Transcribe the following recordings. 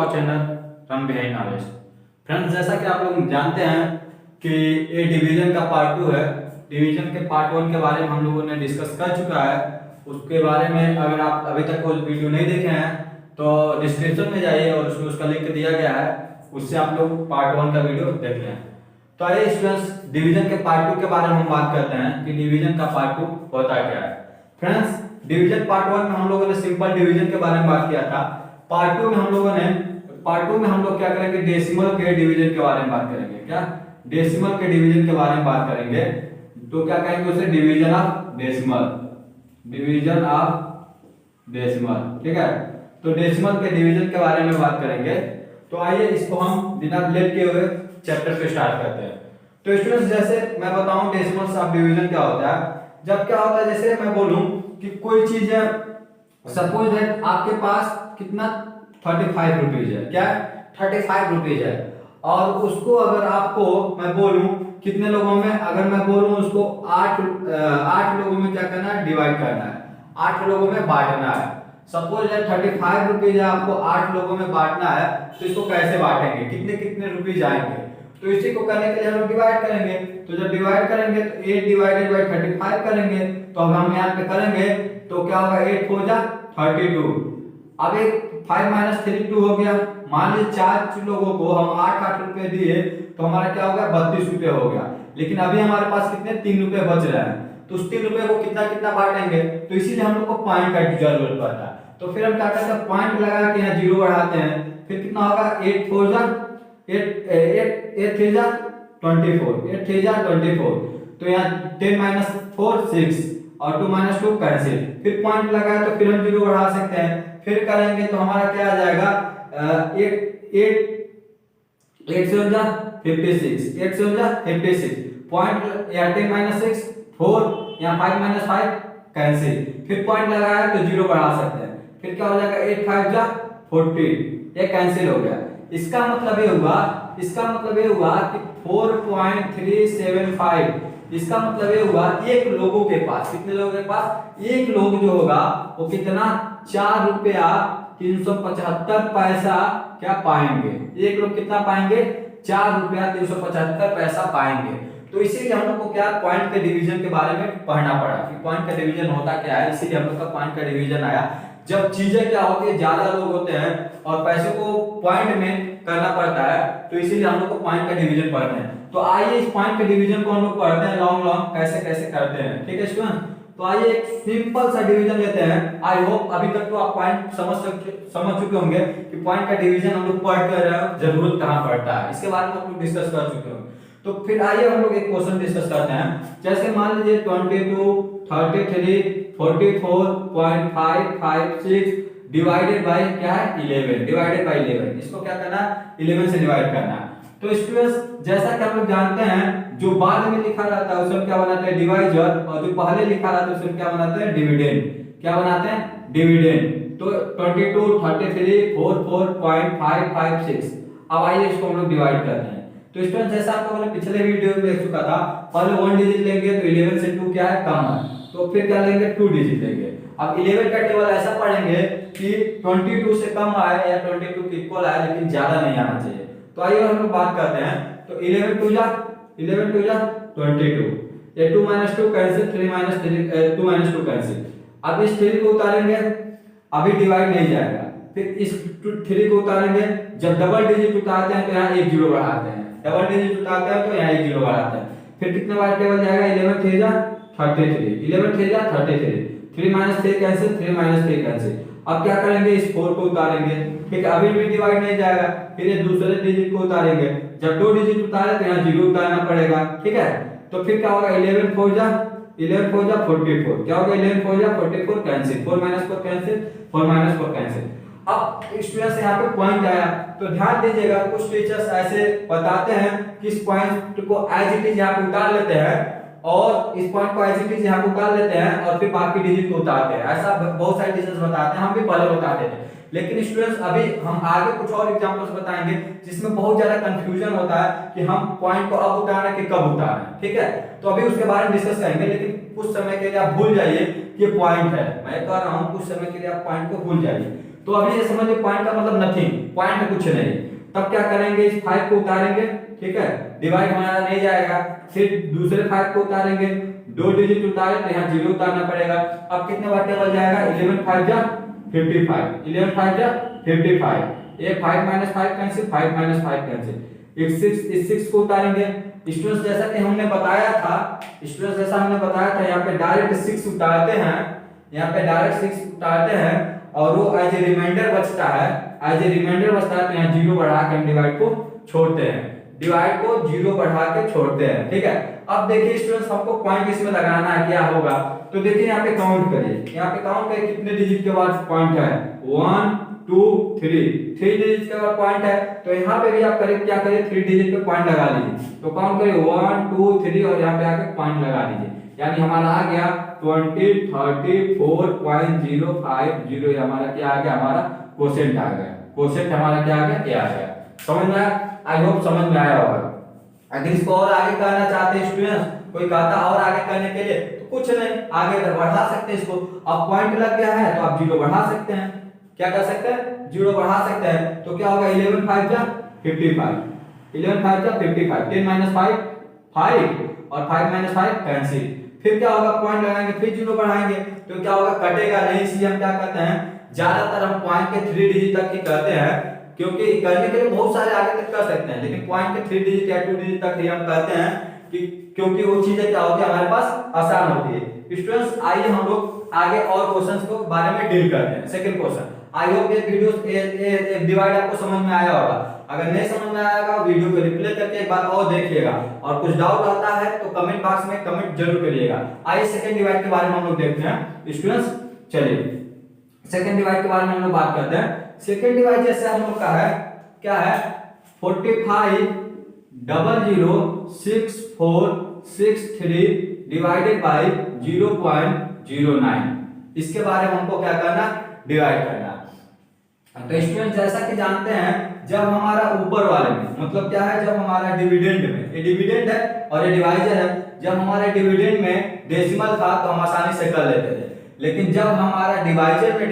Our channel run behind knowledge. Friends, जैसा कि आप लोग जानते हैं कि ये डिवीजन का पार्ट 2 है। डिवीजन के पार्ट 1 के बारे में हम लोगों ने डिस्कस कर चुका है। उसके बारे में अगर आप अभी तक वो वीडियो नहीं देखे हैं तो डिस्क्रिप्शन में जाइए और उसमें उसका लिंक दिया गया है, उससे आप लोग पार्ट 1 का वीडियो देख लें। तो आइए स्टूडेंट्स, डिवीजन के पार्ट 2 के बारे में हम बात करते हैं कि डिवीजन का पार्ट 2 होता क्या है। फ्रेंड्स, डिवीजन पार्ट 1 में हम लोगों ने सिंपल डिवीजन के बारे में बात किया था। पार्ट 2 में हम लोग क्या करेंगे, डेसिमल के डिवीजन के बारे में बात करेंगे। क्या डेसिमल के डिवीजन के बारे में बात करेंगे, तो क्या कहेंगे उसे, division of decimal, division of decimal. ठीक है, तो डेसिमल के डिवीजन के बारे में बात करेंगे। तो आइए इसको हम बिना लेट किए हुए चैप्टर पे स्टार्ट करते हैं। तो स्टूडेंट्स, जैसे मैं बताऊं डेसिमल्स ऑफ डिवीजन क्या होता है। जब क्या होता है, जैसे मैं बोलूं कि कोई चीज है, सपोज दैट आपके पास कितना 35 रुपीज है। क्या 35 रुपीज है, और उसको अगर आपको मैं बोलूं कितने लोगों में, अगर मैं बोलूं उसको 8 लोगों में क्या करना है, डिवाइड करना है, 8 लोगों में बांटना है। सपोज दैट 35 रुपीज है, आपको 8 लोगों में बांटना है। तो इसको कैसे बांटेंगे, कितने कितने रुपीज आएंगे, तो इसी को करने के लिए हम डिवाइड करेंगे। तो जब डिवाइड करेंगे तो 8 डिवाइडेड बाय 35 करेंगे। तो अब हम यहाँ पे करेंगे तो क्या होगा, 8 हो जा 32। अब एक 5 माइनस 3 2 हो गया। मान लीजिए 4 लोगों को हम 8 रुपए दिए तो हमारा क्या हो गया, 32 रुपए हो गया। लेकिन अभी हमारे पास कितने 3 रुपए बच रहे हैं, तो उस 3 रुपए को कितना कितना बांटेंगे। तो इसीलिए हम लोग को पॉइंट का जरूरत पड़ता है। तो फिर हम क्या करते हैं, पॉइंट लगा के यहाँ 0 बढ़ाते हैं। फिर कितना होगा, 8 4 जा 8 3 जा 24, 8 3 जा 24। तो यहाँ 10 माइनस 4 6 और 2 माइनस 2 कैंसिल। फिर पॉइंट लगाए तो फिर हम 0 बढ़ा सकते हैं। फिर करेंगे तो हमारा क्या आ जाएगा, 8 से हो जा 56, 8 से हो जा 56। पॉइंट यहाँ 10 माइनस 6 4, यहाँ 5 माइनस 5 कैंसिल। फिर पॉइंट लगाया तो 0 बढ़ा सकते हैं। फिर क्या हो जाएगा, 8 5 जा 14, ये कैंसिल हो गया। इसका मतलब ये हुआ कि 4.375। इसका मतलब ये हुआ एक लोगों के पास, कितने लोगों के पास, एक लोग जो होगा वो कितना 4 रुपया 375 पैसा क्या पाएंगे। एक लोग कितना पाएंगे, 4 रुपया 375 पैसा पाएंगे। तो इसीलिए हम लोग को क्या पॉइंट के डिवीजन के बारे में पढ़ना पड़ा कि पॉइंट का डिवीजन होता क्या है। इसीलिए हम लोग का पॉइंट का डिवीजन आया। जब चीजें क्या होती है, ज्यादा लोग होते हैं और पैसे को पॉइंट में करना पड़ता है, तो इसीलिए हम लोग को पॉइंट का डिवीजन पढ़ते हैं। तो आइए इस पॉइंट के डिवीजन को हम लोग पढ़ते हैं लॉन्ग कैसे कैसे करते हैं। ठीक है स्टूडेंट, तो आइए एक सिंपल सा डिवीजन लेते हैं। आई होप अभी तक तो आप पॉइंट समझ चुके होंगे कि पॉइंट का डिवीजन हम लोग पढ़ कर जरूरत कहां पड़ता है, इसके बारे में हम लोग डिस्कस कर चुके होंगे। तो फिर आइए हम लोग एक क्वेश्चन डिस्कस करते हैं। जैसे मान लीजिए 22 33 44.556 डिवाइडेड बाय क्या है, 11 डिवाइडेड बाय 11। इसको क्या करना है, 11 से डिवाइड करना है। तो स्टूडेंट्स, जैसा कि आप लोग जानते हैं, जो बाद में लिखा रहता है उसे क्या बनाते हैं, डिवाइजर, और जो पहले लिखा रहता है उसे क्या बनाते हैं, डिविडेंड। क्या बनाते हैं, डिविडेंड। तो 22 33 44.556। अब आइए इसको हम लोग डिवाइड करते हैं। तो स्टूडेंट, जैसा आप लोगों ने पिछले वीडियो में देख चुका था, पहले 1 डिजिट लेंगे तो 11 से 2 क्या है, कम है, तो फिर क्या लेंगे, 2 डिजिट लेंगे। अब 11 का टेबल ऐसा पढ़ेंगे कि 22 से कम आए या 22 के इक्वल आए, लेकिन ज्यादा नहीं आना चाहिए। तो आइए हम लोग बात करते हैं। तो 11 2 जा 22, ये 2 minus 2 cancel, 3 minus 2 minus 2 cancel. अब इस 3 को उतारेंगे, अभी डिवाइड नहीं जाएगा। फिर इस 3 को उतारेंगे, जब डबल डिजिट उतारते हैं तो यहाँ 1 0 बढ़ाते हैं, डबल डिजिट उतारते हैं तो यहाँ 1 0 बढ़ाते हैं। फिर कितने बार टेबल जाएगा, 11 3 जा 33, 11 3 जा 33, 3 माइनस 3 कैंसिल, 3 माइनस 3 कैंसिल। अब क्या करेंगे, इस 4 को उतारेंगे। ठीक है, अभी भी डिवाइड नहीं जाएगा। फिर ये दूसरे डिजिट को उतारेंगे, जब 2 डिजिट उतारे तो यहाँ 0 उतारना पड़ेगा। ठीक है, तो फिर क्या होगा, 11 4 जा 44। क्या होगा, 11 4 जा 44 cancel, 4 minus 4 cancel, 4 minus 4 cancel. अब स्टूडेंट्स यहाँ पे पॉइंट आया, तो ध्यान दीजिएगा, कुछ टीचर्स ऐसे बताते हैं कि इस पॉइंट को एज इट इज यहाँ पे उतार लेते हैं और इस पॉइंट को एज इट इज यहाँ पे उतार लेते हैं और फिर बाकी डिजिट को उतारते हैं। ऐसा बहुत सारे टीचर्स बताते हैं, हम भी पहले बताते थे। लेकिन स्टूडेंट्स, अभी हम आगे कुछ और एग्जांपल्स बताएंगे जिसमें बहुत ज्यादा कंफ्यूजन होता है कि हम पॉइंट को अब उतारना है कि कब उतारना है। ठीक है, तो अभी उसके बारे में डिस्कस करेंगे। लेकिन कुछ समय के लिए आप भूल जाइए कि पॉइंट है, मैं कह रहा हूँ कुछ समय के लिए आप पॉइंट को भूल जाइए। तो अभी ये समझिए पॉइंट का मतलब नथिंग, पॉइंट कुछ नहीं। तब क्या करेंगे, इस 5 को उतारेंगे, ठीक है, डिवाइड हमारा नहीं जाएगा। फिर दूसरे 5 को उतारेंगे, 2 डिजिट उतारे तो यहाँ 0 उतारना पड़ेगा। अब कितने बार टेबल जाएगा, 11 5 जा 55, 11 5 जा 55, ये 5 - 5 कैंसिल, 5 - 5 कैंसिल, इस 6 को उतारेंगे। स्टूडेंट्स जैसा कि हमने बताया था, स्टूडेंट्स जैसा हमने बताया था, यहाँ पे डायरेक्ट 6 उतारते हैं, यहाँ पे डायरेक्ट 6 उतारते हैं और वो एज ए रिमाइंडर बचता है, एज ए रिमाइंडर बचता है, तो यहाँ 0 बढ़ा के हम डिवाइड को छोड़ते हैं, डिवाइड को 0 बढ़ा के छोड़ते हैं, ठीक है। अब देखिए स्टूडेंट्स हमको पॉइंट इसमें लगाना है, क्या होगा, तो देखिए यहाँ पे काउंट करिए, यहाँ पे काउंट करिए कितने डिजिट के बाद पॉइंट है, 1 2 3 डिजिट के बाद पॉइंट है। तो यहाँ पे भी आप करें क्या करें, 3 डिजिट पे पॉइंट लगा लीजिए, तो काउंट करिए 1 2 3 और यहाँ पे आके पॉइंट लगा दीजिए, यानी हमारा आ गया 20 34.050, हमारा क्या आ गया, हमारा क्वोशिएंट आ गया, क्वोशिएंट हमारा क्या आ गया, ये आ गया। समझ में आया, आई होप समझ में आया होगा। अगर इसको और आगे करना चाहते हैं स्टूडेंट्स, कोई कहता और आगे करने के लिए, तो कुछ नहीं, आगे बढ़ा सकते हैं इसको। अब पॉइंट लग गया है तो आप 0 बढ़ा सकते हैं, क्या कर सकते हैं, 0 बढ़ा सकते हैं। तो क्या होगा, 11 5 जा 55, 11 5 जा 55, 10 - 5 5 और 5 - 5 कैंसिल। फिर क्या होगा, पॉइंट लगाएंगे, फिर 0 बढ़ाएंगे, तो क्या होगा, कटेगा नहीं, इसलिए हम क्या करते हैं, ज्यादातर हम पॉइंट के 3 डिजिट तक ही करते हैं, क्योंकि करने के लिए बहुत सारे आगे तक कर सकते हैं, लेकिन पॉइंट के 3 डिजिट या 2 डिजिट तक ही हम करते हैं कि क्योंकि वो चीजें क्या होती है, हमारे पास आसान होती है। स्टूडेंट्स आइए हम लोग आगे और क्वेश्चंस को बारे में डील करते हैं। सेकंड क्वेश्चन, आई होप ये वीडियो डिवाइड आपको समझ में आया होगा। अगर नहीं समझ में आएगा, वीडियो को रिप्ले करके एक बार और देखिएगा, और कुछ डाउट आता है तो कमेंट बॉक्स में कमेंट जरूर करिएगा। आइए सेकंड डिवाइड के बारे में हम लोग देखते हैं स्टूडेंट्स। चलिए सेकंड डिवाइड के बारे में हम लोग बात करते हैं। सेकंड डिवाइड जैसे हम लोग का है, क्या है, 45 006463 डिवाइडेड बाय 0.09, इसके बारे में हमको क्या करना, डिवाइड करना। तो स्टूडेंट जैसा कि जानते हैं, जब हमारा ऊपर वाले में मतलब क्या है, जब हमारा डिविडेंड में, ये डिविडेंड है और ये डिवाइजर है, जब हमारे डिविडेंड में डेसिमल था तो हम आसानी से कर लेते थे, लेकिन जब हमारा डिवाइजर में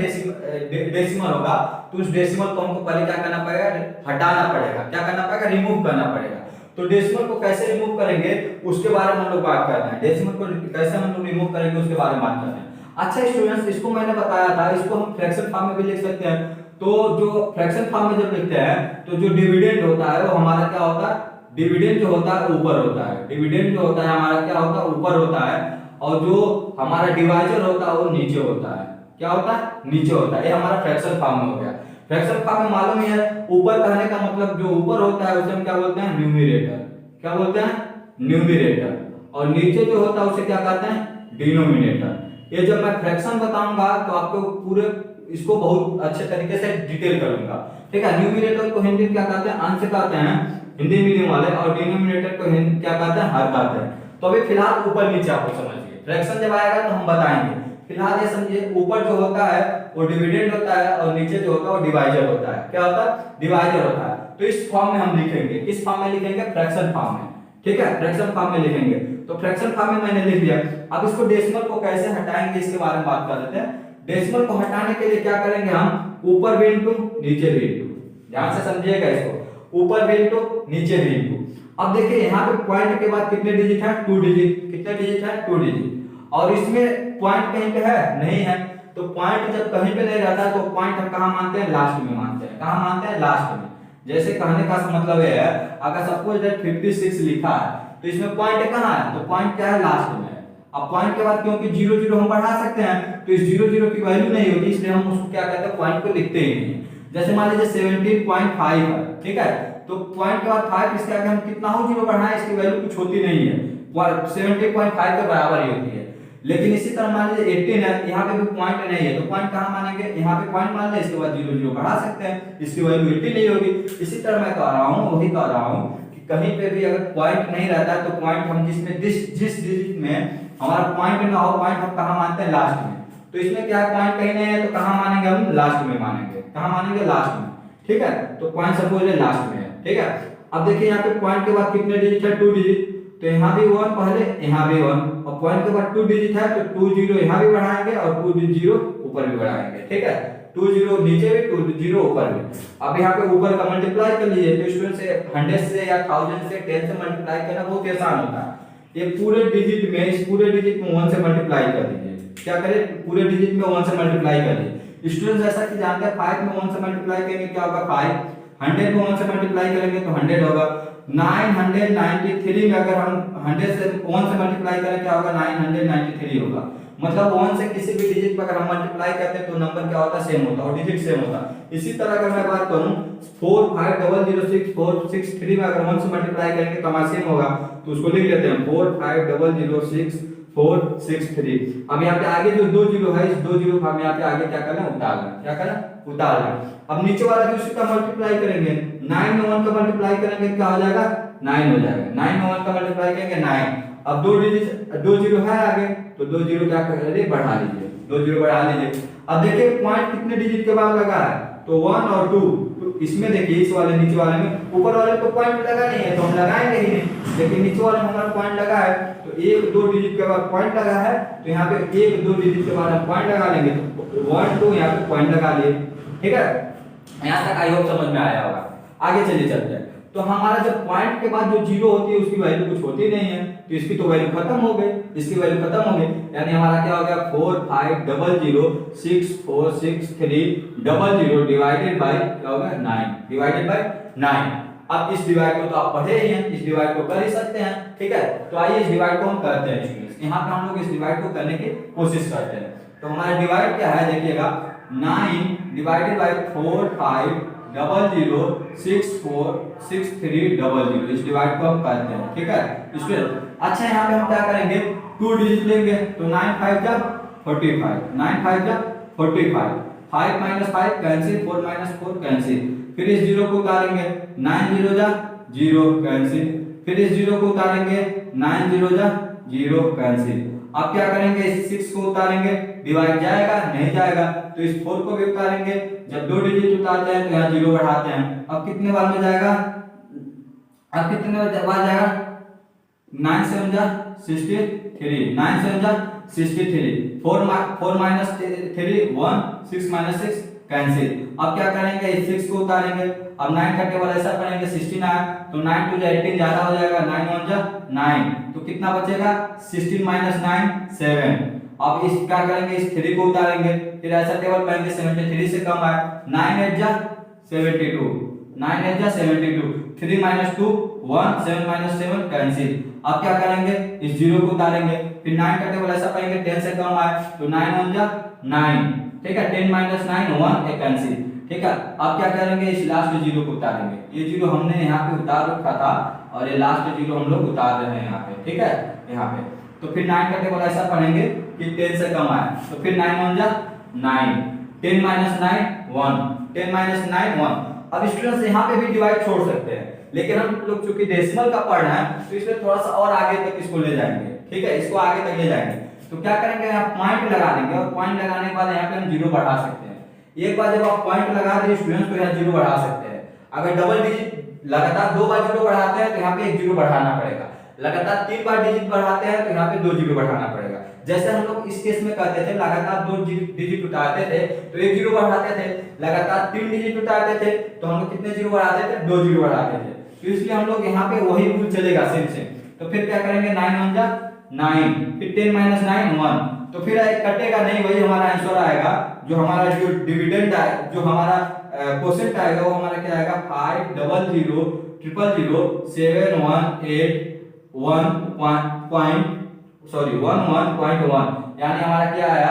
डेसिमल होगा तो उस डेसिमल को हमको पहले क्या करना पड़ेगा, हटाना पड़ेगा, क्या करना पड़ेगा, रिमूव करना पड़ेगा। तो डेसिमल को कैसे रिमूव करेंगे उसके बारे में हम लोग बात करते हैं, डेसिमल को कैसे हम लोग रिमूव करेंगे उसके बारे में बात करते हैं। अच्छा स्टूडेंट्स, इसको मैंने बताया था, इसको हम फ्रैक्शन फॉर्म में भी लिख सकते हैं। तो जो फ्रैक्शन फॉर्म में जब लिखते हैं तो जो डिविडेंड होता है वो हमारा क्या होता है, डिविडेंड जो होता है ऊपर होता है, डिविडेंड जो होता है हमारा क्या होता है, ऊपर होता है, और जो हमारा डिवाइजर होता है वो नीचे होता है, क्या होता है, नीचे होता है। ये हमारा फ्रैक्शन फॉर्म में हो गया। फ्रैक्शन फॉर्म में मालूम ही है, ऊपर कहने का मतलब जो ऊपर होता है उसे हम क्या बोलते हैं, न्यूमरेटर, क्या बोलते हैं, न्यूमरेटर, और नीचे जो होता है उसे क्या कहते हैं, डिनोमिनेटर। ये जब मैं फ्रैक्शन बताऊंगा तो आपको पूरे इसको बहुत अच्छे तरीके से डिटेल करूंगा, ठीक है। न्यूमरेटर को हिंदी में क्या कहते हैं, अंश कहते हैं हिंदी मीडियम वाले, और डिनोमिनेटर को क्या कहते हैं, हर कहते हैं। तो अभी फिलहाल ऊपर नीचे आपको समझिए, फ्रैक्शन जब आएगा तो हम बताएंगे। फिलहाल ये समझिए, ऊपर जो होता है वो डिविडेंड होता है और नीचे जो होता है वो डिवाइजर होता है, क्या होता है, डिवाइजर होता है। तो इस फॉर्म में हम लिखेंगे, किस फॉर्म में लिखेंगे, फ्रैक्शन फॉर्म में, ठीक है, फ्रैक्शन फॉर्म में लिखेंगे। तो फ्रैक्शन फॉर्म में मैंने लिख लिया। अब इसको डेसिमल को कैसे हटाएंगे इसके बारे में बात कर लेते हैं। डेसिमल को हटाने के लिए क्या करेंगे, हम ऊपर भी इंटू नीचे भी इंटू, ध्यान से समझिएगा इसको, ऊपर भी इंटू नीचे भी इंटू। अब देखिए यहाँ पे पॉइंट के बाद कितने डिजिट है, 2 डिजिट, कितने डिजिट है, 2 डिजिट, और इसमें पॉइंट कहीं पे है, नहीं है। तो पॉइंट जब कहीं पे नहीं रहता तो पॉइंट हम कहाँ मानते हैं, लास्ट में मानते हैं, कहाँ मानते हैं, लास्ट में। जैसे कहने का मतलब है, अगर सपोज दैट 56 लिखा है तो इसमें पॉइंट कहाँ है, तो पॉइंट क्या है, लास्ट में है। अब पॉइंट के बाद क्योंकि 0 0 हम बढ़ा सकते हैं, तो इस 0 0 की वैल्यू नहीं होगी, इसलिए हम उसको क्या कहते हैं, पॉइंट को लिखते ही नहीं। जैसे मान लीजिए 17.5 है, ठीक है, तो पॉइंट के बाद 5, इसके आगे हम कितना हो 0 बढ़ाएं, इसकी वैल्यू कुछ होती नहीं है, 17.5 के बराबर ही होती है। लेकिन इसी तरह मान लीजिए 18 है, यहाँ पे भी पॉइंट नहीं है, तो पॉइंट कहाँ मानेंगे, यहाँ पे पॉइंट मान लें, इसके बाद 0 0 बढ़ा सकते हैं, इसकी वैल्यू 80 नहीं होगी। इसी तरह मैं कह रहा हूँ, वही कह रहा हूँ कि कहीं पे भी अगर पॉइंट नहीं रहता है तो पॉइंट हम जिस डिजिट में हमारा पॉइंट ना हो, पॉइंट हम कहाँ मानते हैं, लास्ट में। तो इसमें क्या है, पॉइंट कहीं नहीं है तो कहाँ मानेंगे, हम लास्ट में मानेंगे, कहाँ मानेंगे, लास्ट में, ठीक है। तो पॉइंट सपोज लास्ट में है, ठीक है। अब देखिए यहाँ पे पॉइंट के बाद कितने डिजिट है, 2 डिजिट, तो यहाँ भी 1 पहले, यहाँ भी 1, पॉइंट के बाद 2 डिजिट है तो 2 0 यहाँ भी बढ़ाएंगे और 2 0 ऊपर भी बढ़ाएंगे, ठीक है। 2 0 नीचे भी 2 0 ऊपर भी। अब यहाँ पे ऊपर का मल्टीप्लाई कर लीजिए तो स्टूडेंट से 100 से या 1000 से 10 से मल्टीप्लाई करना बहुत ही आसान होता है। ये पूरे डिजिट में, इस पूरे डिजिट में 1 से मल्टीप्लाई कर दीजिए। क्या करें, पूरे डिजिट में 1 से मल्टीप्लाई कर दीजिए। स्टूडेंट जैसा कि जानते हैं 5 में 1 से मल्टीप्लाई करेंगे क्या होगा 5, 100 में 1 से मल्टीप्लाई करेंगे तो 100 होगा। 993 में अगर हम 100 से 1 से मल्टीप्लाई करें क्या होगा 993 होगा। मतलब 1 से किसी भी डिजिट पर अगर हम मल्टीप्लाई करते हैं तो नंबर क्या होता है, सेम होता है और डिजिट सेम होता है। इसी तरह अगर मैं बात करूं 45006 में अगर 1 से मल्टीप्लाई करेंगे तो हमारा सेम होगा, तो उसको लिख लेते हैं 45006 अब यहाँ पे आगे जो 2 जीरो है, इस 2 जीरो को हम यहाँ पे आगे क्या करना है, उतारना। क्या करना, उतारना। अब नीचे वाला भी उसी का मल्टीप्लाई करेंगे, 9 में 1 का मल्टीप्लाई करेंगे क्या हो जाएगा 9 हो जाएगा। 9 में 1 का मल्टीप्लाई करेंगे 9। अब 2 जीरो है आगे तो 2 जीरो क्या कर लीजिए, बढ़ा लीजिए, 2 जीरो बढ़ा लीजिए। अब देखिए पॉइंट कितने डिजिट के बाद लगा है, तो 1 और 2। तो इसमें देखिए इस वाले नीचे वाले में, ऊपर वाले तो पॉइंट लगा नहीं है तो हम लगाएंगे ही नहीं, लेकिन नीचे वाले में हमारा पॉइंट लगा है तो 1 2 डिजिट के बाद पॉइंट लगा है तो यहाँ पे 1 2 डिजिट के बाद हम पॉइंट लगा लेंगे, तो 1 2 यहाँ पे पॉइंट लगा लिए। ठीक है, यहाँ तक आई होप समझ में आया होगा। आगे चलिए चलते हैं। तो हमारा जब पॉइंट के बाद जो जीरो होती है उसकी वैल्यू कुछ होती नहीं है, तो इसकी तो वैल्यू खत्म हो गई, इसकी वैल्यू खत्म हो गई। यानी हमारा क्या हो गया 4500646300 डिवाइडेड बाय क्या हो गया 9, डिवाइडेड बाय 9। अब इस डिवाइड को तो आप पढ़े ही हैं, इस डिवाइड को कर ही सकते हैं। ठीक है, तो आइए इस डिवाइड को हम करते हैं स्टूडेंट्स। यहाँ पे हम लोग इस डिवाइड को करने की कोशिश करते हैं। तो हमारा डिवाइड क्या है, देखिएगा 9 डिवाइडेड बाय 4500646300 इस डिवाइड को हम करते हैं। ठीक है स्टूडेंट, अच्छा यहाँ पे हम क्या करेंगे 2 डिजिट लेंगे तो 9 5 जा 45, 9 5 जा 45, 5 माइनस 5 कैंसिल, 4 माइनस 4 कैंसिल। फिर इस जीरो को उतारेंगे 9 0 जा 0 कैंसिल, फिर इस जीरो को उतारेंगे 9 0 जा 0 कैंसिल। अब क्या करेंगे, इस 6 को उतारेंगे, डिवाइड जाएगा नहीं जाएगा, तो इस 4 को भी उतारेंगे। जब 2 डिजिट उतारते हैं तो यहाँ 0 बढ़ाते हैं। अब कितने बार में जाएगा, अब कितने बार जाएगा 9 7 जा 63, 9 7 जा 63, 4 माइनस 3 1, 6 माइनस 6 कैंसिल। अब क्या करेंगे, इस 6 को उतारेंगे। अब 9 का टेबल ऐसा करेंगे 69, तो 9 2 जा 18 ज्यादा हो जाएगा, 9 1 जा 9, तो कितना बचेगा 16 माइनस 9 7। अब इस क्या करेंगे, इस 3 को उतारेंगे, फिर ऐसा टेबल पाएंगे 73 से कम आए, 9 8 जा 72, 9 8 जा 72, 3 माइनस 2 1, 7 माइनस 7 कैंसिल। अब क्या करेंगे, इस 0 को उतारेंगे, फिर 9 का टेबल ऐसा पाएंगे 10 से कम आए, तो 9 1 जा 9। ठीक है, 10 माइनस 9 1 एक कैंसिल। ठीक है, अब क्या करेंगे, इस लास्ट 0 को उतारेंगे। ये 0 हमने यहाँ पे उतार रखा था और ये लास्ट 0 हम लोग उतार रहे हैं यहाँ पे। ठीक है, यहाँ पे तो फिर 9 का टेबल ऐसा पढ़ेंगे कि 10 से कम आए, तो फिर 9 1 जा 9, 10 माइनस 9 1, 10 माइनस 9 1। अब स्टूडेंट्स यहाँ पे भी डिवाइड छोड़ सकते हैं, लेकिन हम लोग चूंकि डेसिमल का पढ़ रहे हैं तो इसमें थोड़ा सा और आगे तक इसको ले जाएंगे। ठीक है, इसको आगे तक ले जाएंगे। तो क्या करेंगे, यहाँ पॉइंट लगा देंगे और पॉइंट लगाने के बाद यहाँ पे हम 0 बढ़ा सकते हैं। एक बार जब आप पॉइंट लगा दें स्टूडेंट्स तो यहाँ 0 बढ़ा सकते हैं। अगर डबल डिजिट लगातार 2 बार 0 बढ़ाते हैं तो यहाँ पे 1 0 बढ़ाना पड़ेगा, लगातार 3 बार डिजिट बढ़ाते हैं तो यहाँ पे 2 0 बढ़ाना पड़ेगा। जैसे हम लोग इस केस में करते थे, लगातार 2 डिजिट उठाते थे तो 1 0 बढ़ाते थे, लगातार 3 डिजिट उठाते थे तो हम लोग कितने 0 बढ़ाते थे, 2 0 बढ़ाते थे। तो इसलिए हम लोग यहाँ पे वही रूल चलेगा सेम से। तो फिर क्या करेंगे, 9 1 जा 9, फिर 10 माइनस 9 1, तो फिर कटेगा नहीं, वही हमारा आंसर आएगा। जो हमारा जो डिविडेंड है, जो हमारा क्वोशिएंट आएगा वो हमारा क्या आएगा 500000011.1, यानी हमारा क्या आया,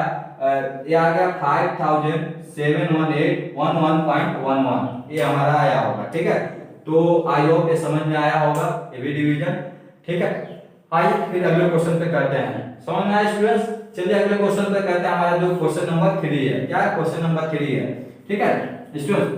ये आ गया 571811.11, ये हमारा आया होगा। ठीक है, तो आई होप ये समझ में आया होगा ये भी डिवीजन। ठीक है, आइए फिर अगले क्वेश्चन पे करते हैं। समझ में आया स्टूडेंट्स? चलिए अगले क्वेश्चन पे करते हैं। हमारा जो क्वेश्चन नंबर 3 है, क्या क्वेश्चन नंबर 3 है। ठीक है स्टूडेंट्स,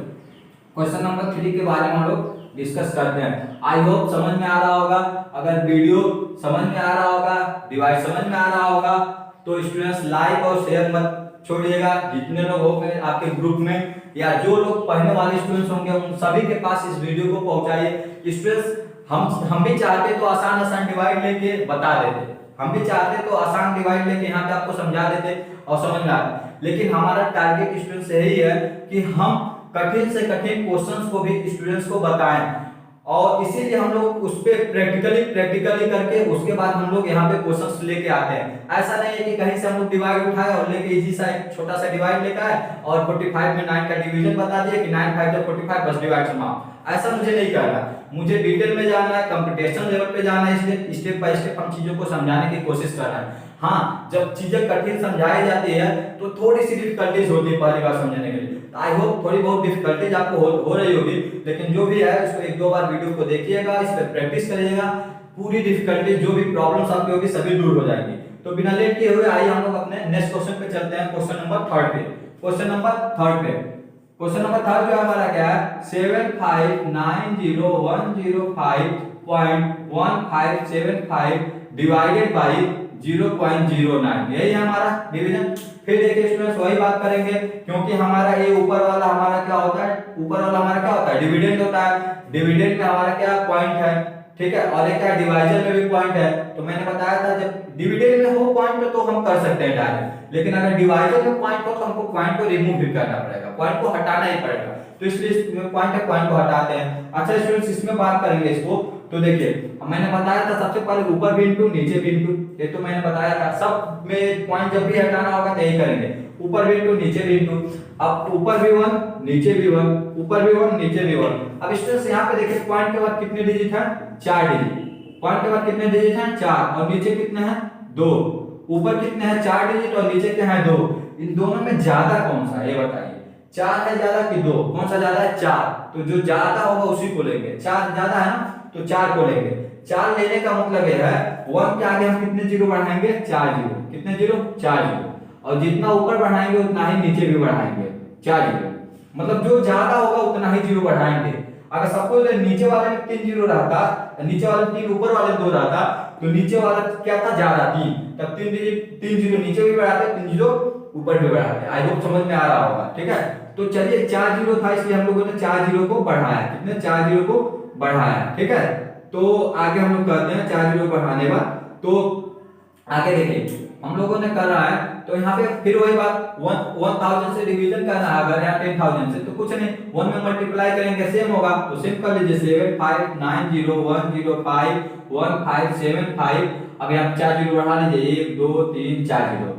क्वेश्चन नंबर 3 के बारे में हम लोग डिस्कस करते हैं। आई होप समझ में आ रहा होगा। अगर वीडियो समझ में आ रहा होगा, डिवाइस समझ में आ रहा होगा तो स्टूडेंट्स लाइक और शेयर मत छोड़िएगा। जितने लोग होंगे आपके ग्रुप में या जो लोग पढ़ने वाले स्टूडेंट्स होंगे उन सभी के पास इस वीडियो को पहुंचाइए। स्टूडेंट्स हम भी चाहते तो आसान डिवाइड लेके बता देते, हम भी चाहते तो आसान डिवाइड लेके यहाँ पे आपको समझा देते और समझ में आता, लेकिन हमारा टारगेट स्टूडेंट्स यही है कि हम कठिन से कठिन क्वेश्चंस को भी स्टूडेंट्स को बताएं, और इसीलिए हम लोग उस पे प्रैक्टिकली करके उसके बाद हम लोग यहाँ पे क्वेश्चंस लेके आते हैं। ऐसा नहीं है कि कहीं से हम लोग डिवाइड उठाए और लेके इजी सा एक छोटा सा डिवाइड लेकर आए और 45 में 9 का डिवीजन बता दिए कि 9 5 जो 45 बस डिवाइड सम ऑफ। ऐसा मुझे नहीं करना, मुझे डिटेल में जाना है, कंपटीशन लेवल पे जाना है, इसलिए स्टेप बाय स्टेप हम चीजों को समझाने की कोशिश कर रहे हैं। हाँ, जब चीजें कठिन समझाई जाती है तो थोड़ी सी डिफिकल्टीज होती है पहली बार समझने के लिए। आई होप थोड़ी बहुत डिफिकल्टीज आपको हो रही होगी, लेकिन जो भी है उसको एक दो बार वीडियो को देखिएगा, इस पर प्रैक्टिस करिएगा, पूरी डिफिकल्टीज जो भी प्रॉब्लम्स आपकी होगी सभी दूर हो जाएंगी। तो बिना लेट किए हुए आइए हम लोग अपने नेक्स्ट क्वेश्चन पे चलते हैं, क्वेश्चन नंबर 3 पे। क्वेश्चन नंबर 3 पे, क्वेश्चन नंबर 3 जो हमारा क्या है, 7590105.1575 डिवाइडेड बाय 0.09, यही है हमारा डिवीजन। फिर देखिए स्टूडेंट्स वही बात करेंगे, क्योंकि हमारा ये ऊपर वाला हमारा क्या होता है, ऊपर वाला हमारा क्या होता है, डिविडेंड होता है। डिविडेंड में हमारा क्या पॉइंट है, ठीक है, और एक क्या डिवाइजर में भी पॉइंट है। तो मैंने बताया था जब डिविडेंड में हो पॉइंट तो हम कर सकते हैं डायरेक्ट, लेकिन अगर डिवाइजर में पॉइंट हो तो हमको पॉइंट को रिमूव भी करना पड़ेगा, पॉइंट को हटाना ही पड़ेगा। तो इसलिए इसमें पॉइंट है, पॉइंट को हटाते हैं। अच्छा स्टूडेंट्स इसमें बात करेंगे इसको, तो देखिए मैंने बताया था सबसे पहले ऊपर भी इंटू नीचे भी इंटू, ये तो मैंने बताया था। सब में पॉइंट जब भी हटाना होगा तो यही करेंगे, ऊपर भी इंटू नीचे भी इंटू। अब ऊपर भी 1 नीचे भी 1, ऊपर भी 1 नीचे भी 1। अब स्टूडेंट्स यहाँ पे देखिए पॉइंट के बाद कितने डिजिट है, 4 डिजिट। पॉइंट के बाद कितने डिजिट हैं, 4, और नीचे कितने हैं, 2। ऊपर कितने हैं, 4 डिजिट, और नीचे क्या है, 2। इन दोनों में ज्यादा कौन सा है ये बताइए, 4 है ज्यादा कि 2, कौन सा ज्यादा है, 4। तो जो ज्यादा होगा उसी को लेंगे, 4 ज्यादा है ना तो 4 को लेंगे। 4 लेने का मतलब ये है 1 के आगे हम कितने जीरो बढ़ाएंगे, 4 जीरो। कितने जीरो, 4 जीरो। और जितना ऊपर बढ़ाएंगे उतना ही नीचे भी बढ़ाएंगे, 4 जीरो। मतलब जो ज्यादा होगा उतना ही जीरो बढ़ाएंगे। अगर सपोज नीचे वाले में 3 जीरो रहता, नीचे वाले 3 ऊपर वाले 2 रहता, तो नीचे वाला क्या था, ज्यादा 3, तब 3 जीरो नीचे भी बढ़ाते, 3 जीरो ऊपर भी बढ़ाते। आई होप समझ में आ रहा होगा, ठीक है। तो चलिए 4 जीरो था इसलिए हम लोगों ने 4 जीरो को बढ़ाया, कितने, 4 जीरो को बढ़ाया, ठीक है। तो आगे हम लोग करते हैं 4 जीरो बढ़ाने बाद, तो आगे देखिए हम लोगों ने कर रहा है, तो यहाँ पे फिर वही बात 1000 से डिवीजन करना है। अगर यहाँ 10000 से तो कुछ नहीं, 1 में मल्टीप्लाई करेंगे सेम होगा, तो सेम कर लीजिए 75901051575। अब यहाँ 4 जीरो बढ़ा लीजिए, 1 2 3 4 जीरो।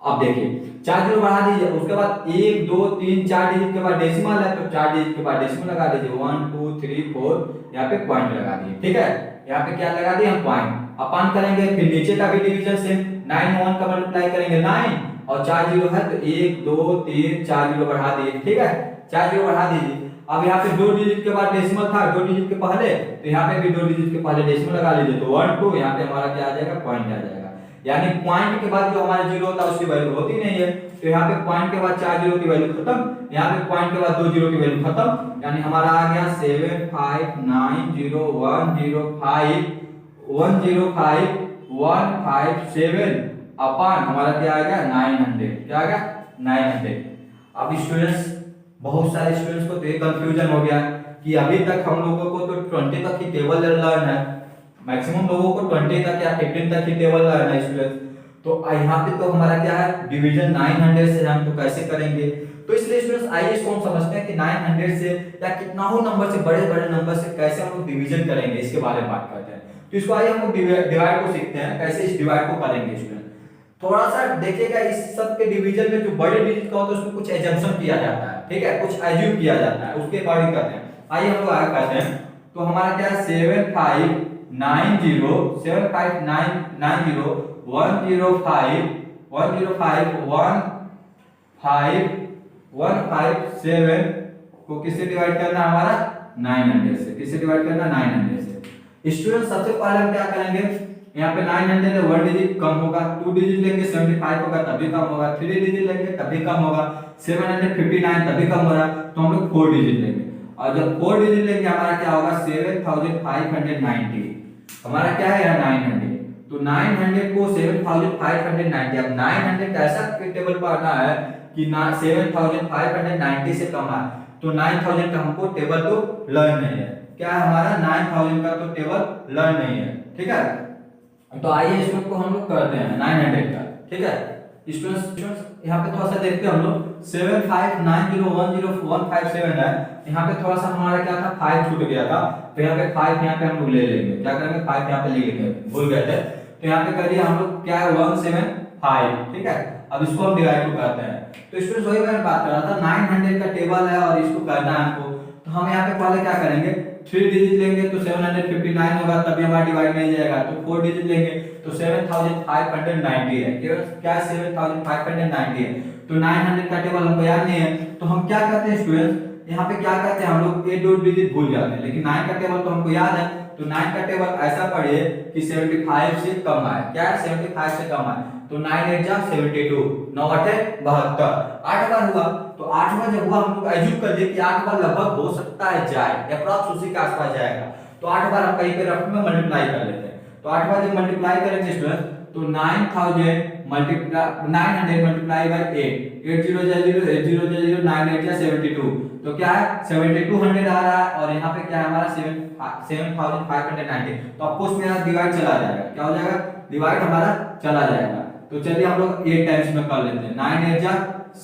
अब देखिए 4 जीरो बढ़ा दीजिए, उसके बाद 1 2 3 4 डिजिट के बाद डेसिमल है, तो 4 डिजिट के बाद डेसिमल लगा दीजिए, 1 2 3 4, यहाँ पे पॉइंट लगा दिए, ठीक है। यहाँ पे क्या लगा दिए हम, पॉइंट। अपन करेंगे फिर नीचे का भी डिवीजन सेम, 9 1 का मल्टीप्लाई करेंगे 9, और 4 जीरो है तो 1 2 3 4 जीरो बढ़ा दिए, ठीक है, 4 जीरो बढ़ा दीजिए। अब यहाँ पे 2 डिजिट के बाद डेसिमल था, 2 डिजिट के पहले, तो यहाँ पे भी 2 डिजिट के पहले डेसिमल लगा लीजिए, तो 1 2, यहाँ पे हमारा क्या आ जाएगा, पॉइंट आ जाएगा। यानी पॉइंट के बाद जो हमारा जीरो होता है उसकी वैल्यू होती नहीं है, तो यहाँ पे पॉइंट के बाद 4 जीरो की वैल्यू खत्म, यहाँ पे पॉइंट के बाद 2 जीरो की वैल्यू खत्म, यानी हमारा आ गया 75901051557 अपन हमारा क्या आ गया, 900, क्या आ गया, 900। अब स्टूडेंट्स बहुत सारे स्टूडेंट्स को तो ये कंफ्यूजन हो गया कि अभी तक हम लोगों को तो 20 तक ही टेबल लर्न है, मैक्सिमम लोगों को 20 तक या 15 तक ही टेबल लर्न है स्टूडेंट्स। तो यहाँ पे तो हमारा क्या है, डिवीजन 900 से हम तो कैसे करेंगे। तो इसलिए स्टूडेंट्स आइए इसको हम समझते हैं कि 900 से या कितना हो नंबर से, बड़े बड़े नंबर से कैसे हम लोग डिवीजन करेंगे, इसके बारे में बात करते हैं। तो इसको आइए हम लोग डिवाइड को सीखते हैं, कैसे इस डिवाइड को करेंगे स्टूडेंट। थोड़ा सा देखिएगा इस सब के डिवीजन में जो बड़े डिजिट का होता है उसमें कुछ एजम्पशन किया जाता है, ठीक है, कुछ एज्यूम किया जाता है, उसके अकॉर्डिंग करते हैं। आइए हम लोग आगे करते हैं। तो हमारा क्या है, 75901051557 को किससे डिवाइड करना है, हमारा 900 से। किससे डिवाइड करना, 900 से। स्टूडेंट सबसे पहले हम क्या करेंगे, यहाँ पे 900 में 1 डिजिट कम होगा, 2 डिजिट लेंगे 75 होगा तभी कम होगा, 3 डिजिट लेंगे तभी कम होगा, 759 तभी कम हो रहा, तो हम लोग 4 डिजिट लेंगे। और जब 4 डिजिट लेंगे हमारा क्या होगा, 7590। हमारा क्या है यहाँ 900, तो 900 को 7590। अब 900 ऐसा टेबल पढ़ना है कि 7590 से कम है, तो 9000 का हमको टेबल तो लर्न नहीं है। क्या है हमारा, 9000 का तो टेबल लर्न नहीं है, ठीक है। तो आइए इसको हम लोग करते हैं 900 का, ठीक है। स्टूडेंट्स यहाँ पे थोड़ा सा देखते हैं हम लोग 7590101557 है। यहाँ पे थोड़ा सा हमारा क्या था 5 छूट गया था, तो यहाँ पे 5 यहाँ पे हम लोग ले लेंगे। क्या करेंगे 5 यहाँ पे ले लेंगे, भूल गए थे। तो यहाँ पे करिए हम लोग क्या है 175, ठीक है। अब इसको हम डिवाइड करते हैं। तो स्टूडेंट्स वही मैंने बात कर रहा था 900 का टेबल है और इसको करना है हमको। तो हम यहाँ पे पहले क्या करेंगे 3 डिजिट लेंगे तो 759 होगा, तभी हमारा डिवाइड नहीं जाएगा। तो 4 डिजिट लेंगे तो 7590 है, क्या 7590 है। तो 900 का टेबल हमको याद नहीं है, तो हम क्या करते हैं स्टूडेंट्स यहाँ पे क्या करते हैं हम लोग 8 डिजिट भूल जाते हैं, लेकिन 9 का टेबल तो हमको याद है। तो 9 का टेबल ऐसा पढ़िए कि 75 से कम आए, क्या है 75 से कम आए। तो 9 8 जा 72, 9 8 72, 8 बार हुआ। तो 8 बार जब हुआ हम लोग एज्यूम कर लिए कि 8 बार लगभग हो सकता है जाए, अप्रॉक्स उसी के आसपास जाएगा। तो 8 बार हम कहीं पे रफ में मल्टीप्लाई कर लेते हैं। तो 8 बार जब मल्टीप्लाई करेंगे स्टूडेंट तो 900 मल्टीप्लाई बाय 8, 8 0 जा 0, 8 0 जा 0, 9 8 जा 72। तो क्या है 7200 आ रहा है और यहाँ पे क्या है हमारा 7590। तो आपको उसमें डिवाइड चला जाएगा, क्या हो जाएगा डिवाइड हमारा चला जाएगा। तो चलिए हम लोग 8 टाइम्स में कर लेते हैं। 9 8 जा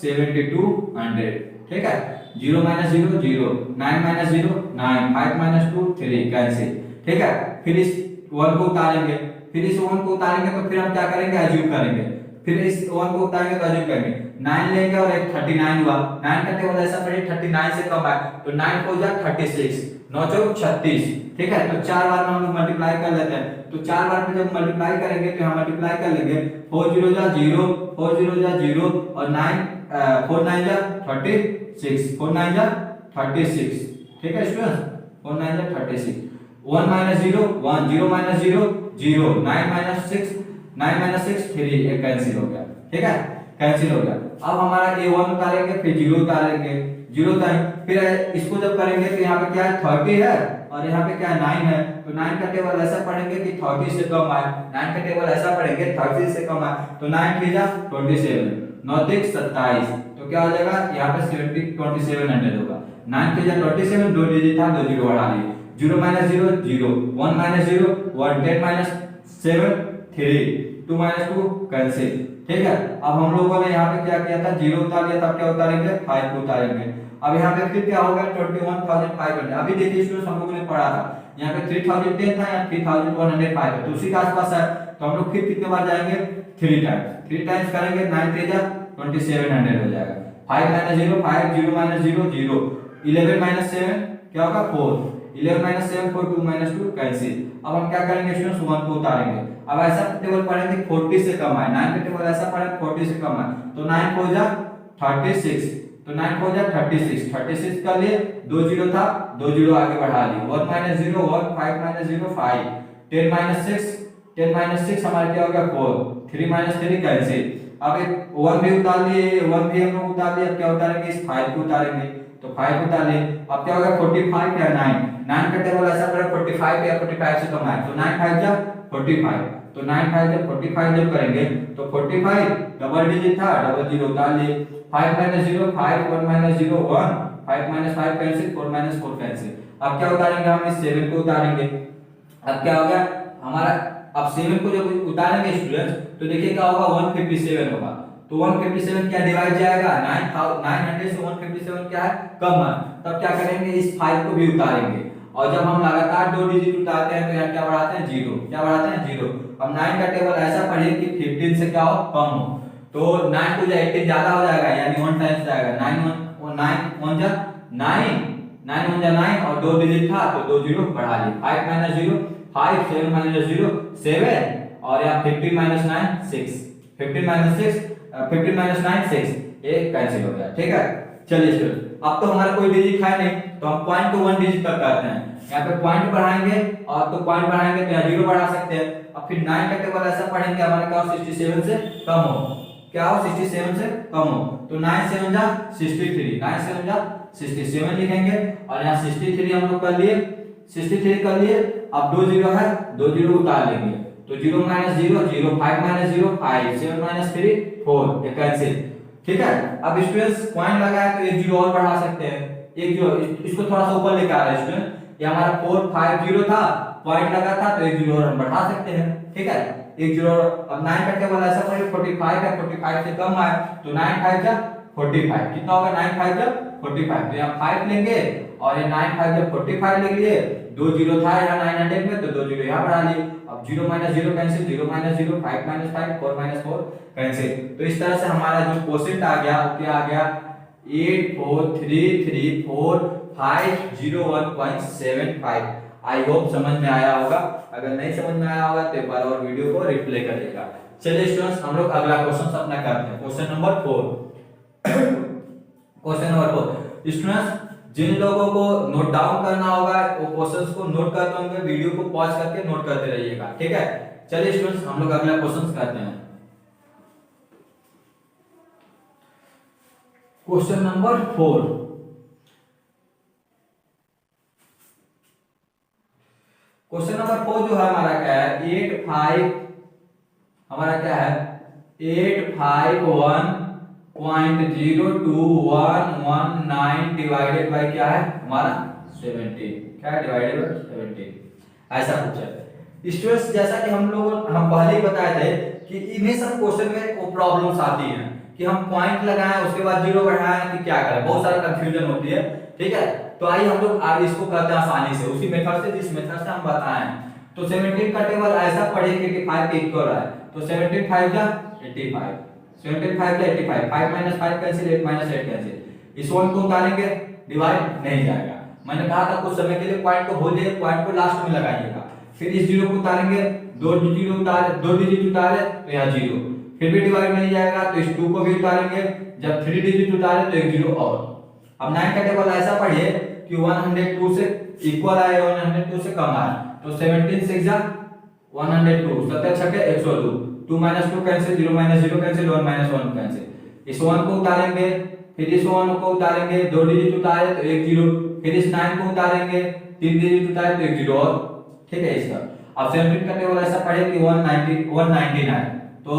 7200, ठीक है। 0 - 0 0, 9 - 0 9, 5 - 2 3, कैंसिल, ठीक है। फिर इस 1 को उतारेंगे, फिर इस 1 को उतारेंगे तो फिर हम क्या करेंगे एज्यूम करेंगे, फिर इस 1 को उतारेंगे तो एज्यूम करेंगे। 9 लेंगे और एक 39 हुआ। 9 का टेबल ऐसा पढ़िए 39 से कम आए तो 9 हो जा 36, 9 4 36, ठीक है। तो 4 बार में हम लोग मल्टीप्लाई कर लेते हैं। तो 4 बार में जब मल्टीप्लाई करेंगे तो हम मल्टीप्लाई कर लेंगे 4 0 जा 0, 4 0 जा 0 और 9 4 9 जा 36, 4 9 जा 36, ठीक है स्टूडेंट्स 4 9 जा 36। 1 - 0 1, 0 - 0 0, 9 - 6 3, एक कैंसिल हो गया, ठीक है कैंसिल हो गया। अब हमारा a1 उतारेंगे फिर 0 उतारेंगे, 0 उतारेंगे फिर इसको जब करेंगे तो यहाँ पे क्या है 30 है और यहाँ पे क्या है 9 है। तो 9 का टेबल ऐसा पढ़ेंगे कि 30 से कम आए, 9 का टेबल ऐसा पढ़ेंगे 30 से कम आए। तो 9 3 जा 27, 9 3 27, तो क्या हो जाएगा यहाँ पे 2700 होगा। 9 3 जा 27, 2 डिजिट था 2 जीरो बढ़ा लिए, 0 - 0 0, 1 - 0 1, 10 - 7 3, 2 - 2 कैंसिल, ठीक है। अब हम लोगों ने यहाँ पे क्या किया था 0 उतार लिया था, क्या उतारेंगे 5 को उतारेंगे। अब यहाँ पे फिर क्या होगा 21500। अभी देखिए स्टूडेंट्स हम लोगों ने पढ़ा था यहाँ पे 3010 था, यहाँ 3105 है, तो उसी के आसपास है। तो हम लोग फिर कितने बार जाएंगे 3 टाइम्स, 3 टाइम्स करेंगे 9 3 जा 2700 हो जाएगा। 5 - 0 5, 0 - 0 0, 11 - 7 क्या होगा 4, 11 - 7 4, 2 - 2 कैंसिल। अब हम क्या करेंगे स्टूडेंट्स 1 को उतारेंगे। अब ऐसा टेबल पढ़ेंगे 40 से कम आए, 9 का टेबल ऐसा पढ़ेंगे 40 से कम आए। तो 9 हो जा 36, तो 9 हो जा 36, 36 कर लिए 2 0 था 2 0 आगे बढ़ा लिए, 1 - 0 1, 5 - 0 5, 10 - 6 हमारा क्या हो गया 4, 3 - 3 कैंसिल। अब एक 1 भी उतार लिए, 1 भी हम लोग उतार लिए। अब क्या उतारेंगे इस 5 को उतारेंगे, तो 5 उतार लिए। अब क्या होगा 45 या 9, 9 का टेबल ऐसा पढ़े 45 या 45 से कम आए। तो 9 5 जा 45, तो 9 5 जब 45 जब करेंगे तो 45 डबल डिजिट था, डबल जीरो उतार लिए। 5 - 0 5, 1 - 0 1, 5 - 5 कैंसिल, 4 - 4 कैंसिल। अब क्या उतारेंगे हम इस 7 को उतारेंगे। अब क्या हो गया हमारा, अब 7 को जब उतारेंगे स्टूडेंट्स तो देखिए क्या होगा 157 होगा। तो 157 क्या डिवाइड जाएगा 900 से 157 क्या है कम है। तब क्या करेंगे इस 5 को भी उतारेंगे और जब हम लगातार 2 डिजिट उतारते हैं तो यहाँ क्या बढ़ाते हैं 0, क्या बढ़ाते हैं 0। अब 9 का टेबल ऐसा पढ़िए कि 15 से क्या हो कम हो। तो 9 को 18 ज्यादा हो जाएगा यानी 1 टाइम्स जाएगा। 9 1 जा 9, 9 1 जा 9 और 2 डिजिट था तो 2 जीरो बढ़ा लिए। 5 - 0 5, 7 - 0 7 और यहाँ 15 - 9 6, 15 - 9 6, एक कैंसिल हो गया, ठीक है। चलिए स्टूडेंट अब तो हमारा कोई डिजिट है नहीं तो हम पॉइंट को 1 डिजिट तक करते हैं। यहाँ पे पॉइंट बढ़ाएंगे और तो पॉइंट बढ़ाएंगे तो यहाँ 0 बढ़ा सकते हैं। अब फिर 9 का टेबल ऐसा पढ़ेंगे हमारा क्या हो 67 से कम हो, क्या हो 67 से कम हो। तो 9 7 जा 63, 9 7 जा 67 लिखेंगे और यहाँ 63 हम लोग कर लिए, 63 कर लिए। अब 2 0 है 2 0 उतार लेंगे तो 0 - 0 0, 5 - 0 5, 7 - 3 4, ये कैंसिल, ठीक है। अब स्टूडेंट्स पॉइंट लगाया तो एक जीरो और बढ़ा सकते हैं, एक जीरो इसको थोड़ा सा ऊपर लेके आ रहे हैं स्टूडेंट। ये हमारा 4 5 0 था पॉइंट लगा था तो एक जीरो और हम बढ़ा सकते हैं, ठीक है। एक जीरो, अब 9 का टेबल ऐसा पड़े 45 है, 45 से कम आए तो 9 5 जा 45, कितना होगा 9 5 जा 45, तो यहाँ 5 लेंगे और ये 9 5 जब 45 ले लिए, दो जीरो था यहाँ 900 में तो दो जीरो यहाँ बढ़ा लिए। अब 0 minus 0 cancel, 0 minus 0, 5 minus 5, 4 minus 4 cancel. तो इस तरह से हमारा जो क्वोशिएंट आ गया वो क्या आ गया 8433450 आई होप समझ में आया होगा। अगर नहीं समझ में आया होगा तो एक बार और वीडियो को रिप्ले करिएगा। चलिए स्टूडेंट्स हम लोग अगला क्वेश्चन अपना करते हैं, question number 4। Question number 4 students जिन लोगों को नोट डाउन करना होगा वो क्वेश्चंस को नोट करते होंगे, वीडियो को पॉज करके नोट करते रहिएगा, ठीक है। चलिए स्टूडेंट्स हम लोग अगला क्वेश्चन करते हैं, क्वेश्चन नंबर 4। क्वेश्चन नंबर 4 जो है हमारा क्या है 851.021119 डिवाइडेड बाय क्या है हमारा 17, क्या है डिवाइडेड बाय 17, ऐसा पूछा है। स्टूडेंट्स जैसा कि हम पहले ही बताए थे कि इन्हीं सब क्वेश्चन में वो प्रॉब्लम्स आती हैं कि हम पॉइंट लगाएं उसके बाद जीरो बढ़ाएं कि क्या करें, बहुत सारा कंफ्यूजन होती है, ठीक है। तो आइए हम लोग आज इसको करते हैं आसानी से, उसी मेथड से जिस मेथड से हम बताएं। तो 17 का टेबल ऐसा पढ़े कि 5 के इक्वल है, तो 17 5 जा 85, 17 5 जा 85, 5 माइनस 5 कैंसिल, 8 माइनस 8 कैंसिल। इस वन को उतारेंगे डिवाइड नहीं जाएगा, मैंने कहा था कुछ समय के लिए पॉइंट को भूल जाइए, पॉइंट को लास्ट में लगाइएगा। फिर इस जीरो को उतारेंगे, दो डिजिट उतारे तो यहाँ जीरो, फिर भी डिवाइड नहीं जाएगा तो इस 2 को भी उतारेंगे, जब 3 डिजिट उतारे तो एक जीरो और। अब 9 का टेबल ऐसा पढ़िए कि 102 से इक्वल आए, 102 से कम आए, तो 17 6 जा 102, 7 छके 102, 2 minus 2 cancel, 0 minus 0 cancel, 1 minus 1 cancel. इस 1 को उतारेंगे, फिर इस 1 को उतारेंगे, दो डिजिट उतारे तो एक जीरो, फिर इस 9 को उतारेंगे, 3 डिजिट उतारे तो एक जीरो और, ठीक है। इसका अब 17 का टेबल ऐसा पढ़े कि 199, तो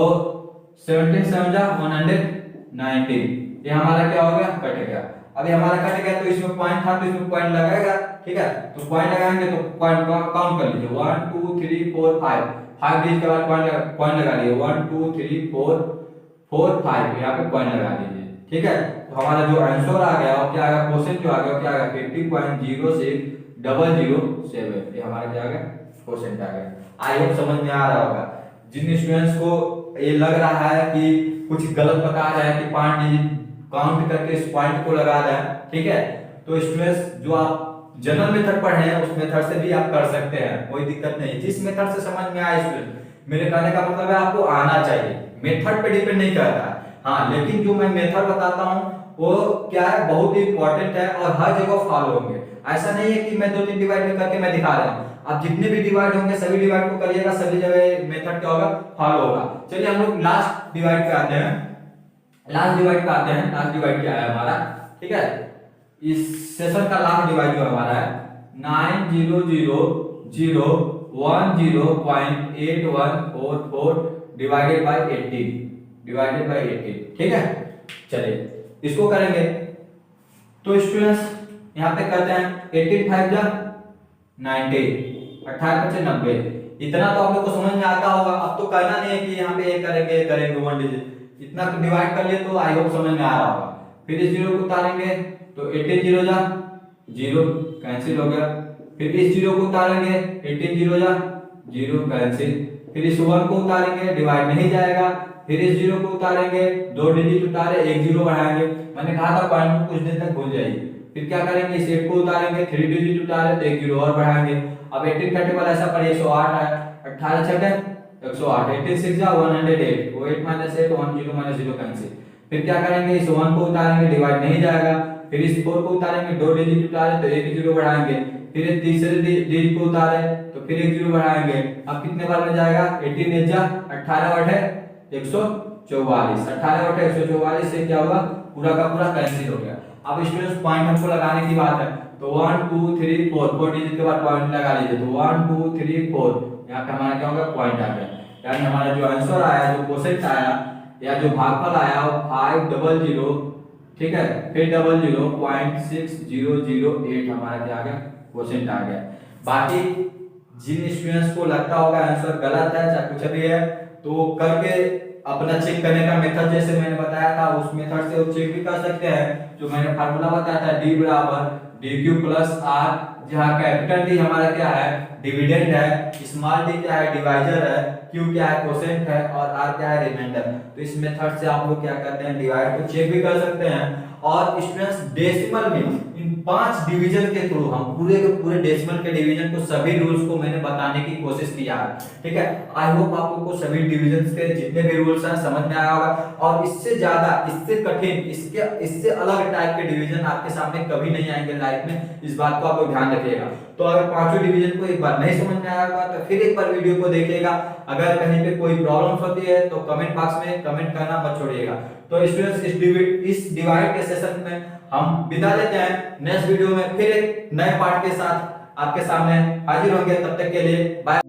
17 7 जा 190, ये हमारा क्या हो गया कट गया। अभी हमारा कट गया तो इसमें पॉइंट था तो इसमें पॉइंट लगाएगा, ठीक है। तो पॉइंट लगाएंगे तो पॉइंट काउंट कर लीजिए 1 2 3 4 5 डिजिट के बाद पॉइंट लगा लिए 1 2 3 4 4 5, यहाँ पे पॉइंट लगा दीजिए, ठीक है। तो हमारा जो आंसर आ गया वो क्या आ गया, क्वेश्चन जो आ गया वो क्या आ गया 50.06007, ये हमारा क्या आ गया क्वेश्चन आ गया। आई होप समझ में आ रहा होगा। जिन स्टूडेंट्स को ये लग रहा है कि कुछ गलत बता रहे हैं कि 5 डिजिट काउंट करके इस पॉइंट को लगा रहे हैं, ठीक है, तो स्टूडेंट्स जो आप जनरल मेथड पढ़े हैं उस मेथड से भी आप कर सकते हैं, कोई दिक्कत नहीं। जिस मेथड से समझ में आए स्टूडेंट, मेरे कहने का मतलब है आपको आना चाहिए, मेथड पे डिपेंड नहीं करता है, हाँ, लेकिन जो मैं मेथड बताता हूँ वो क्या है बहुत ही इंपॉर्टेंट है और हर जगह फॉलो होंगे। ऐसा नहीं है कि मैं 2-3 डिवाइड में करके मैं दिखा रहा हूँ, आप जितने भी डिवाइड होंगे सभी डिवाइड को करिएगा, सभी जगह मेथड क्या होगा फॉलो होगा। चलिए हम लोग लास्ट डिवाइड पे आते हैं, लास्ट डिवाइड क्या है हमारा, ठीक है। इस सेशन का लास्ट डिवाइड जो हमारा है 90010.8144 डिवाइडेड बाय 80, ठीक है। चलिए इसको करेंगे तो स्टूडेंट्स यहाँ पे करते हैं 18 5 जा 90, 18 5 90, इतना तो आप लोग को समझ में आता होगा। अब तो कहना नहीं है कि यहाँ पे करेंगे 1 डिजिट, इतना तो डिवाइड कर लिए तो आई होप समझ में आ रहा होगा। फिर इस जीरो को उतारेंगे तो 18 0 जा 0 कैंसिल हो गया, फिर इस जीरो को उतारेंगे 18 0 जा 0 कैंसिल, फिर इस 1 को उतारेंगे डिवाइड नहीं जाएगा, फिर इस जीरो को उतारेंगे, दो डिजिट उतारे एक जीरो बढ़ाएंगे, मैंने कहा था पॉइंट को कुछ देर तक भूल जाइए। फिर क्या करेंगे इस 8 को उतारेंगे, 3 डिजिट उतारे तो एक जीरो और बढ़ाएंगे। अब 18 का टेबल ऐसा पढ़िए 108 है, 18 छठे 108, 18 6 जा 108, वो 8 माइनस 8 1 0 माइनस 0 कैंसिल। फिर क्या करेंगे इस 1 को उतारेंगे डिवाइड नहीं जाएगा, फिर इस 4 को उतारेंगे, दो डिजिट उतारे तो एक जीरो बढ़ाएंगे, फिर इस तीसरे डिजिट को उतारे तो फिर एक जीरो बढ़ाएंगे। अब कितने बार में जाएगा 18 8 जा 18 8 144, 18 8 144 से क्या होगा पूरा का पूरा कैंसिल हो गया। अब स्टूडेंट्स पॉइंट हमको लगाने की बात है तो 1 2 3 4 डिजिट के बाद पॉइंट लगा लीजिए, तो 1 2 3 4 यहाँ पे हमारा क्या होगा पॉइंट आ गया, यानी हमारा जो आंसर आया, जो क्वेश्चन आया या जो भागफल आया वो 500, ठीक है, फिर 00.6008 हमारा क्या आ गया क्वेश्चन आ गया। बाकी जिन स्टूडेंट्स को लगता होगा आंसर गलत है चाहे कुछ भी है, तो करके अपना चेक करने का मेथड जैसे मैंने बताया था उस मेथड से वो चेक भी कर सकते हैं। जो मैंने फार्मूला बताया था D बराबर DQ प्लस R, जहाँ कैपिटल D हमारा क्या है डिविडेंड है, स्मॉल d क्या है डिवाइजर है, Q क्या है कोसेंट है और R क्या है रिमाइंडर। तो इस मेथड से आप लोग क्या करते हैं डिवाइड को चेक भी कर सकते हैं। और स्टूडेंट्स डेसिमल में इन 5 डिवीजन के थ्रू हम पूरे के पूरे डेसिमल के डिवीजन को सभी रूल्स को मैंने बताने की कोशिश किया है, ठीक है। आई होप आप लोगों को सभी डिवीजन के जितने भी रूल्स हैं समझ में आया होगा, और इससे ज्यादा इससे कठिन इससे अलग टाइप के डिवीजन आपके सामने कभी नहीं आएंगे लाइफ में, इस बात को आप लोग ध्यान रखिएगा। तो अगर पांचों डिवीजन को एक बार नहीं समझ में आया होगा तो फिर एक बार वीडियो को देखिएगा। अगर कहीं पे कोई प्रॉब्लम्स होती है तो कमेंट बॉक्स में कमेंट करना मत छोड़िएगा। तो स्टूडेंट्स इस डिवाइड के सेशन में हम विदा लेते हैं। नेक्स्ट वीडियो में फिर एक नए पार्ट के साथ आपके सामने हाजिर होंगे, तब तक के लिए बाय।